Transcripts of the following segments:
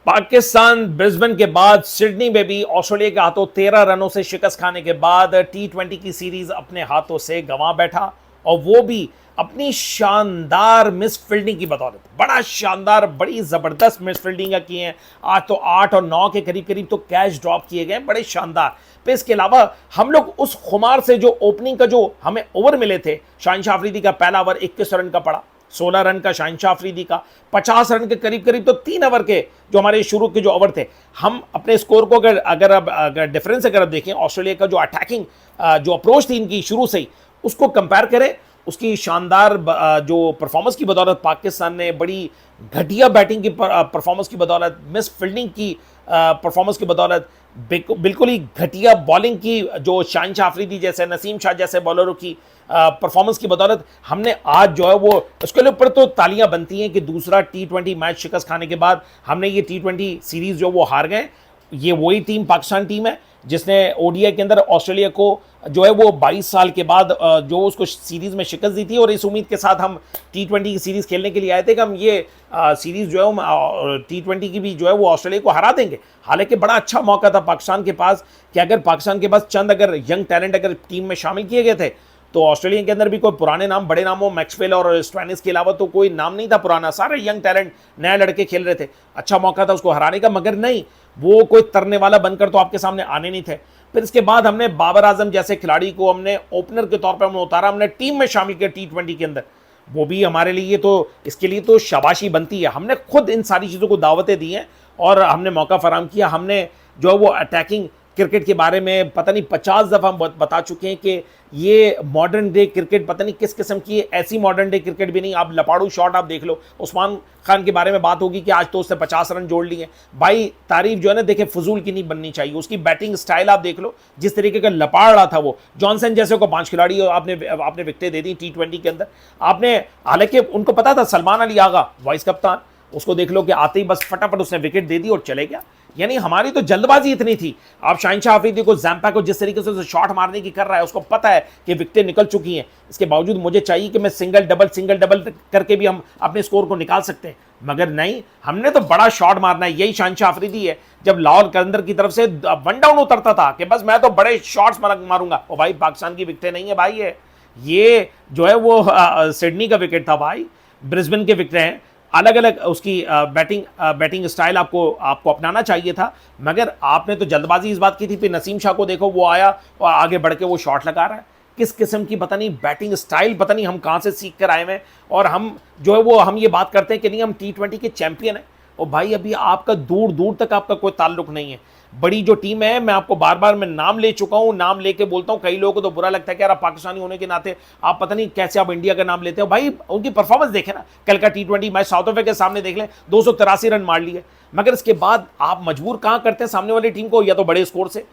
Pakistan Brisbane के बाद Sydney में भी ऑस्ट्रेलिया के हाथों 13 रनों से शिकस्त खाने के बाद टी20 की सीरीज अपने हाथों से गंवा बैठा, और वो भी अपनी शानदार मिस फील्डिंग की बदौलत। बड़ा शानदार, बड़ी जबरदस्त मिस फील्डिंग की हैं। आज तो 8 और 9 के करीब करीब तो कैच ड्रॉप किए गए, बड़े शानदार। पे इसके अलावा हम लोग उस खुमार से जो ओपनिंग का जो हमें ओवर मिले थे, शाहिन अफरीदी का पहला ओवर 21 रन का पड़ा, 16 रन का शाहिन अफरीदी का, 50 रन के करीब करीब तो 3 ओवर के जो हमारे शुरू के जो ओवर थे। हम अपने स्कोर को अगर डिफरेंस अगर देखें, ऑस्ट्रेलिया का जो अटैकिंग जो अप्रोच थी इनकी शुरू से ही, उसको कंपेयर करें, उसकी शानदार जो परफॉर्मेंस की बदौलत पाकिस्तान ने, बड़ी घटिया बैटिंग की परफॉर्मेंस की बदौलत, मिस फील्डिंग की परफॉर्मेंस की बदौलत, बिल्कुल ही घटिया बॉलिंग की जो शाहिन अफरीदी जैसे, नसीम शाह जैसे बॉलरों की परफॉर्मेंस की बदौलत हमने आज जो है वो, उसके ऊपर तो तालियां बनती हैं कि दूसरा टी20 मैच शिकस्त खाने के बाद हमने ये टी20 सीरीज जो वो हार गए। ये वही टीम, पाकिस्तान टीम है जिसने ओडीआई के अंदर ऑस्ट्रेलिया को जो है वो 22 साल के बाद जो उसको सीरीज में शिकस्त दी थी, और इस उम्मीद के साथ हम टी20 की सीरीज खेलने के लिए आए थे कि हम ये सीरीज जो है टी20 की भी जो है वो ऑस्ट्रेलिया को हरा देंगे। हालांकि बड़ा अच्छा मौका था पाकिस्तान के पास कि अगर पाकिस्तान के पास चंद अगर यंग टैलेंट अगर टीम में शामिल किए गए थे, तो ऑस्ट्रेलिया के अंदर भी कोई पुराने नाम, बड़े नामों मैक्सवेल और स्टोइनिस के अलावा तो कोई नाम नहीं था पुराना, सारे यंग टैलेंट नए लड़के खेल रहे थे। अच्छा मौका था उसको हराने का, मगर नहीं, वो कोई तरने वाला बनकर तो आपके सामने आने नहीं थे। फिर इसके बाद हमने बाबर आजम जैसे खिलाड़ी को हमने ओपनर के तौर पर हमने उतारा, हमने टीम में शामिल किया टी20 के अंदर। वो भी हमारे लिए तो, इसके लिए तो शाबाशी बनती है। हमने खुद इन सारी चीज़ों को दावतें दी हैं और हमने मौका फराहम किया। हमने जो है वो अटैकिंग क्रिकेट के बारे में पता नहीं 50 दफ़ा हम बता चुके हैं कि ये मॉडर्न डे क्रिकेट पता नहीं किस किस्म की है। ऐसी मॉडर्न डे क्रिकेट भी नहीं। आप लपाड़ू शॉट आप देख लो, उस्मान खान के बारे में बात होगी कि आज तो उसने 50 रन जोड़ लिए। भाई तारीफ जो है ना, देखे फजूल की नहीं बननी चाहिए। उसकी बैटिंग स्टाइल आप देख लो, जिस तरीके का लपाड़ रहा था वो, जॉनसन जैसे को 5 खिलाड़ी आपने विकेटें दे दी टी20 के अंदर। आपने, हालांकि उनको पता था सलमान अली आगा वाइस कप्तान, उसको देख लो कि आते ही बस फटाफट उसने विकेट दे दी और चले गया। यानी हमारी तो जल्दबाजी इतनी थी। आप शाहिन अफरीदी को, जैम्पा को जिस तरीके से उसे शॉट मारने की कर रहा है, उसको पता है कि विकेटें निकल चुकी हैं, इसके बावजूद मुझे चाहिए कि मैं सिंगल डबल करके भी हम अपने स्कोर को निकाल सकते हैं, मगर नहीं, हमने तो बड़ा शॉट मारना है। यही शाहिन अफरीदी है जब लाहौर कलंदर की तरफ से 1 डाउन उतरता था कि बस मैं तो बड़े शॉट्स मारूंगा। और भाई पाकिस्तान की विकेटें नहीं है भाई, ये जो है वो सिडनी का विकेट था भाई, ब्रिस्बेन के विकेट हैं। अलग अलग उसकी बैटिंग स्टाइल आपको अपनाना चाहिए था, मगर आपने तो जल्दबाजी इस बात की थी। फिर नसीम शाह को देखो, वो आया और आगे बढ़ के वो शॉट लगा रहा है। किस किस्म की पता नहीं बैटिंग स्टाइल, पता नहीं हम कहाँ से सीख कर आए हैं। और हम जो है वो, हम ये बात करते हैं कि नहीं हम टी20 के चैंपियन हैं, और भाई अभी आपका दूर दूर तक आपका कोई ताल्लुक नहीं है। बड़ी जो टीम है, मैं आपको बार बार मैं नाम ले चुका हूं, नाम लेके बोलता हूं। कई लोगों को तो बुरा लगता है कि यार आप पाकिस्तानी होने के नाते आप पता नहीं कैसे आप इंडिया का नाम लेते हो। भाई उनकी परफॉर्मेंस देखें ना, कल का टी20 मैच साउथ अफ्रीका के सामने देख लें, 283 रन मार लिए, मगर इसके बाद आप मजबूर कहां करते हैं सामने वाली टीम को, या तो बड़े स्कोर से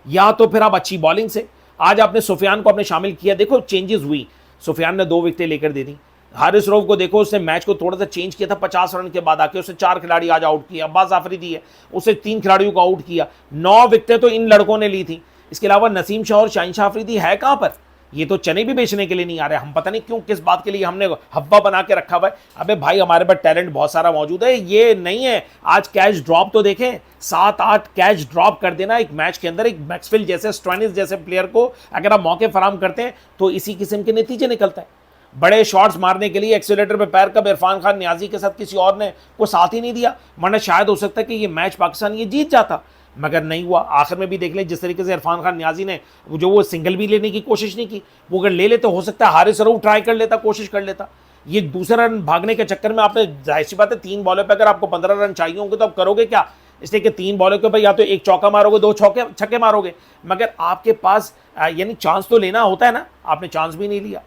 या तो फिर आप अच्छी बॉलिंग से। आज आपने सुफियान को आपने शामिल किया, देखो चेंजेस हुई। सुफियान ने 2 विकेटें लेकर दे दी। हारिस रऊफ को देखो, उसने मैच को थोड़ा सा चेंज किया था 50 रन के बाद आके, उसने 4 खिलाड़ी आज आउट किया। अब्बास आफरीदी है, उसने 3 खिलाड़ियों को आउट किया। 9 विकेटें तो इन लड़कों ने ली थी। इसके अलावा नसीम शाह और शाहिन अफरीदी है कहां पर? ये तो चने भी बेचने के लिए नहीं आ रहे। हम पता नहीं क्यों, किस बात के लिए हमने हब्बा बना के रखा हुआ है। अबे भाई हमारे पास टैलेंट बहुत सारा मौजूद है, ये नहीं है। आज कैच ड्रॉप तो देखें, 7-8 कैच ड्रॉप कर देना एक मैच के अंदर। एक मैक्सवेल जैसे, स्टोइनिस जैसे प्लेयर को अगर आप मौके फराहम करते हैं तो इसी किस्म के नतीजे निकलता है। बड़े शॉट्स मारने के लिए एक्सीलेटर पे पैर कब इरफान खान नियाजी के साथ किसी और ने को साथ ही नहीं दिया, वरना शायद हो सकता है कि ये मैच पाकिस्तान ये जीत जाता, मगर नहीं हुआ। आखिर में भी देख लें जिस तरीके से इरफान खान नियाजी ने जो वो सिंगल भी लेने की कोशिश नहीं की, वो अगर ले लेते हो सकता है हारिस रऊफ ट्राई कर लेता, कोशिश कर लेता। ये दूसरा रन भागने के चक्कर में आपने, जाहिर सी बात है 3 बॉलों पर अगर आपको 15 रन चाहिए होंगे तो आप करोगे क्या? इसलिए कि 3 बॉलों के ऊपर या तो 1 चौका मारोगे, 2 छक्के मारोगे, मगर आपके पास यानी चांस तो लेना होता है ना, आपने चांस भी नहीं लिया।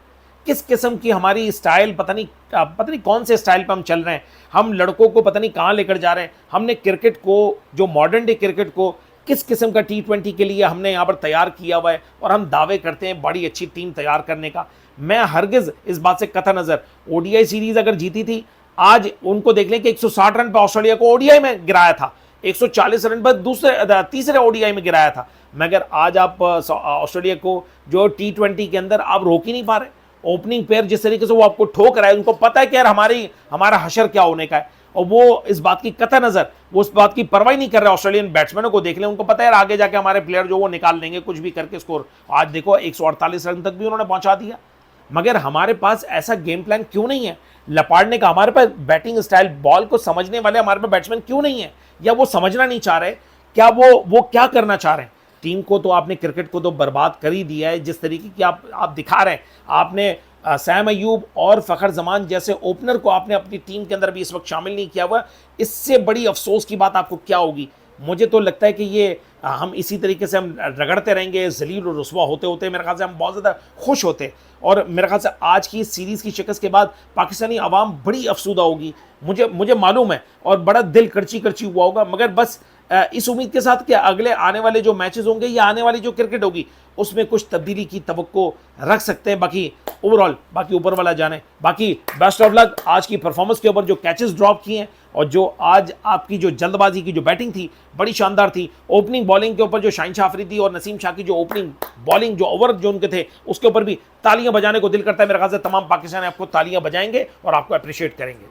किस किस्म की हमारी स्टाइल, पता नहीं कौन से स्टाइल पे हम चल रहे हैं। हम लड़कों को पता नहीं कहाँ लेकर जा रहे हैं। हमने क्रिकेट को, जो मॉडर्न डे क्रिकेट को, किस किस्म का टी20 के लिए हमने यहाँ पर तैयार किया हुआ है, और हम दावे करते हैं बड़ी अच्छी टीम तैयार करने का। मैं हरगिज़ इस बात से कतई नज़र, ओडीआई सीरीज अगर जीती थी, आज उनको देख लें कि 160 रन पर ऑस्ट्रेलिया को ओडीआई में गिराया था, 140 रन पर तीसरे ओडीआई में गिराया था, मगर आज आप ऑस्ट्रेलिया को जो टी20 के अंदर आप रोक ही नहीं पा रहे। ओपनिंग पेयर जिस तरीके से वो आपको ठोक रहा है, उनको पता है कि यार हमारा हशर क्या होने का है। और वो इस बात की कतई नजर, वो उस बात की परवाह नहीं कर रहे ऑस्ट्रेलियन बैट्समैनों को देख लें, उनको पता है आगे जाके हमारे प्लेयर जो वो निकाल लेंगे कुछ भी करके स्कोर। आज देखो 148 रन तक भी उन्होंने पहुंचा दिया। मगर हमारे पास ऐसा गेम प्लान क्यों नहीं है लपाड़ने का? हमारे पास बैटिंग स्टाइल, बॉल को समझने वाले हमारे पास बैट्समैन क्यों नहीं है? या वो समझना नहीं चाह रहे? क्या वो क्या करना चाह रहे हैं? टीम को तो आपने, क्रिकेट को तो बर्बाद कर ही दिया है जिस तरीके की आप दिखा रहे हैं। आपने सैम अयूब और फ़खर जमान जैसे ओपनर को आपने अपनी टीम के अंदर भी इस वक्त शामिल नहीं किया हुआ। इससे बड़ी अफसोस की बात आपको क्या होगी? मुझे तो लगता है कि ये हम इसी तरीके से हम रगड़ते रहेंगे, जलील और रुस्वा होते होते मेरे ख्याल से हम बहुत ज़्यादा खुश होते। और मेरे ख्याल से आज की सीरीज़ की शिकस्त के बाद पाकिस्तानी आवाम बड़ी अफसुदा होगी, मुझे मालूम है, और बड़ा दिल करची करची हुआ होगा। मगर बस इस उम्मीद के साथ कि अगले आने वाले जो मैचेस होंगे या आने वाली जो क्रिकेट होगी उसमें कुछ तब्दीली की तवक्को रख सकते हैं। बाकी ओवरऑल बाकी ऊपर वाला जाने। बाकी बेस्ट ऑफ लक आज की परफॉर्मेंस के ऊपर, जो कैचेस ड्रॉप किए हैं और जो आज आपकी जो जल्दबाजी की जो बैटिंग थी बड़ी शानदार थी। ओपनिंग बॉलिंग के ऊपर जो शाहीन शाह अफरीदी और नसीम शाह की जो ओपनिंग बॉलिंग, जो ओवर जो उनके थे, उसके ऊपर भी तालियां बजाने को दिल करता है। मेरे ख्याल से तमाम पाकिस्तानी आपको तालियां बजाएंगे और आपको अप्रिशिएट करेंगे।